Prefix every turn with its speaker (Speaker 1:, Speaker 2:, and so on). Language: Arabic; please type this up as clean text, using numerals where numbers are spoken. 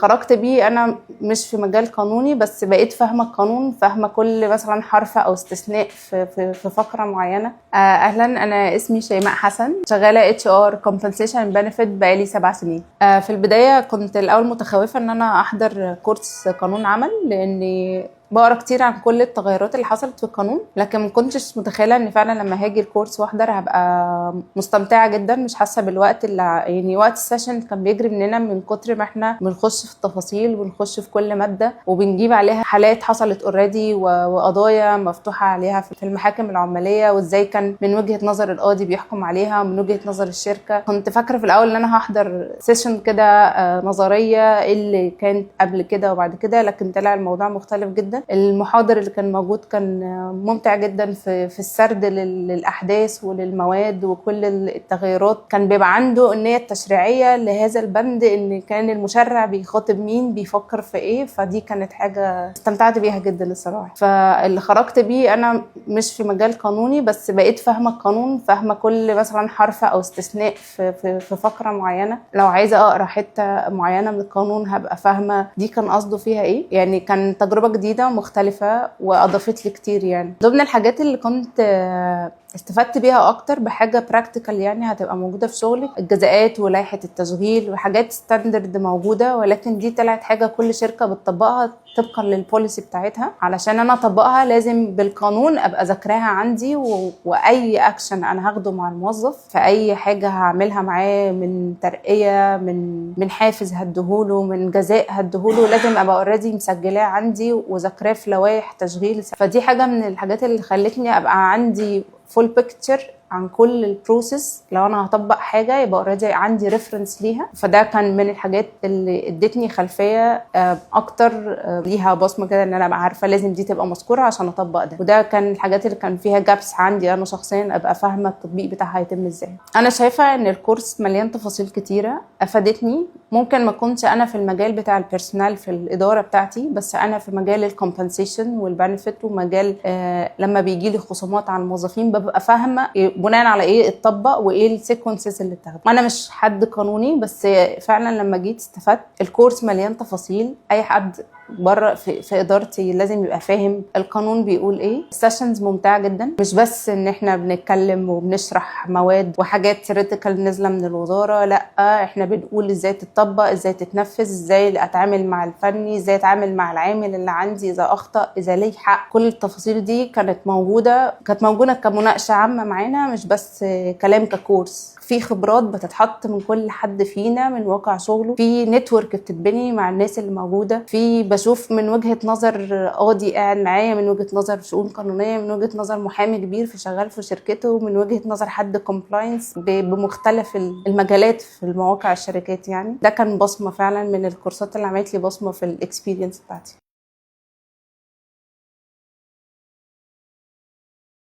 Speaker 1: خرجت بيه انا مش في مجال قانوني، بس بقيت فاهمه القانون، فاهمه كل مثلا حرف او استثناء في فقره معينه. اهلا، انا اسمي شيماء حسن، شغاله HR Compensation Benefit بقالي 7 سنين. في البدايه كنت الاول متخوفه ان انا احضر كورس قانون عمل، لاني بقرا كتير عن كل التغيرات اللي حصلت في القانون، لكن ما كنتش متخيله ان فعلا لما هاجي الكورس واحضر هبقى مستمتعه جدا، مش حاسه بالوقت اللي وقت السيشن كان بيجري مننا من كتر ما احنا بنخش في التفاصيل وبنخش في كل ماده وبنجيب عليها حالات حصلت اوريدي وقضايا مفتوحه عليها في المحاكم العماليه، وازاي كان من وجهه نظر القاضي بيحكم عليها ومن وجهه نظر الشركه. كنت فاكره في الاول ان انا هحضر سيشن كده نظريه اللي كانت قبل كده وبعد كده، لكن طلع الموضوع مختلف جدا. المحاضر اللي كان موجود كان ممتع جدا في السرد للأحداث وللمواد وكل التغيرات. كان بيبقى عنده النية التشريعية لهذا البند، ان كان المشرع بيخاطب مين، بيفكر في ايه. فدي كانت حاجة استمتعت بيها جدا الصراحة. فاللي خرجت بيه انا مش في مجال قانوني، بس بقيت فاهمة القانون، فاهمة كل مثلا حرف او استثناء في فقرة معينة. لو عايزة اقرا حتة معينة من القانون هبقى فاهمة دي كان قصده فيها ايه. يعني كان تجربة جديدة مختلفة واضافت لي كتير. يعني ضمن الحاجات اللي كنت استفدت بيها اكتر بحاجه براكتيكال، يعني هتبقى موجوده في شغلي، الجزاءات ولائحه التشغيل وحاجات ستاندرد موجوده، ولكن دي طلعت حاجه كل شركه بتطبقها طبقا للبوليسي بتاعتها. علشان انا اطبقها لازم بالقانون ابقى ذاكراها عندي، واي اكشن انا هاخده مع الموظف في اي حاجه هعملها معاه، من ترقيه، من حافز هديهوله، من جزاء هديهوله، لازم ابقى اوريدي مسجلاه عندي وذاكراه في لوائح تشغيل. فدي حاجه من الحاجات اللي خلتني ابقى عندي فول بيكتشر عن كل البروسيس. لو انا هطبق حاجه يبقى اوريدي عندي ريفرنس ليها. فده كان من الحاجات اللي ادتني خلفيه اكتر، ليها بصمه كده، ان انا ابقى عارفه لازم دي تبقى مذكوره عشان اطبق ده. وده كان الحاجات اللي كان فيها جابس عندي انا شخصيا، ابقى فاهمه التطبيق بتاعها هيتم ازاي. انا شايفه ان الكورس مليان تفاصيل كتيره افادتني. ممكن ما كنتش انا في المجال بتاع البيرسونال في الاداره بتاعتي، بس انا في مجال الكومبنسيشن والبنفيت، ومجال لما بيجي لي خصومات على الموظفين ببقى فاهمه بناء على ايه اتطبق وايه السيكونسز اللي اتاخدت. انا مش حد قانوني، بس فعلا لما جيت استفدت. الكورس مليان تفاصيل، اي حد بره في ادارتي لازم يبقى فاهم القانون بيقول ايه. السيشنز ممتعه جدا، مش بس ان احنا بنتكلم وبنشرح مواد وحاجات ثيوريتيكال نازله من الوزاره، لا احنا بنقول ازاي تتطبق، ازاي تتنفذ، ازاي اتعامل مع الفني، ازاي اتعامل مع العامل اللي عندي اذا اخطا، اذا ليه حق. كل التفاصيل دي كانت موجوده كمناقشه عامه معانا، مش بس كلام ككورس. في خبرات بتتحط من كل حد فينا من واقع شغله، في نتورك بتتبني مع الناس اللي موجوده، في بشوف من وجهه نظر قاضي قاعد معايا، من وجهه نظر شؤون قانونيه، من وجهه نظر محامي كبير في شغال في شركته، من وجهه نظر حد كومبلاينس بمختلف المجالات في المواقع الشركات. يعني ده كان بصمه فعلا من الكورسات اللي عملت لي بصمه في الاكسبيرينس بتاعتي.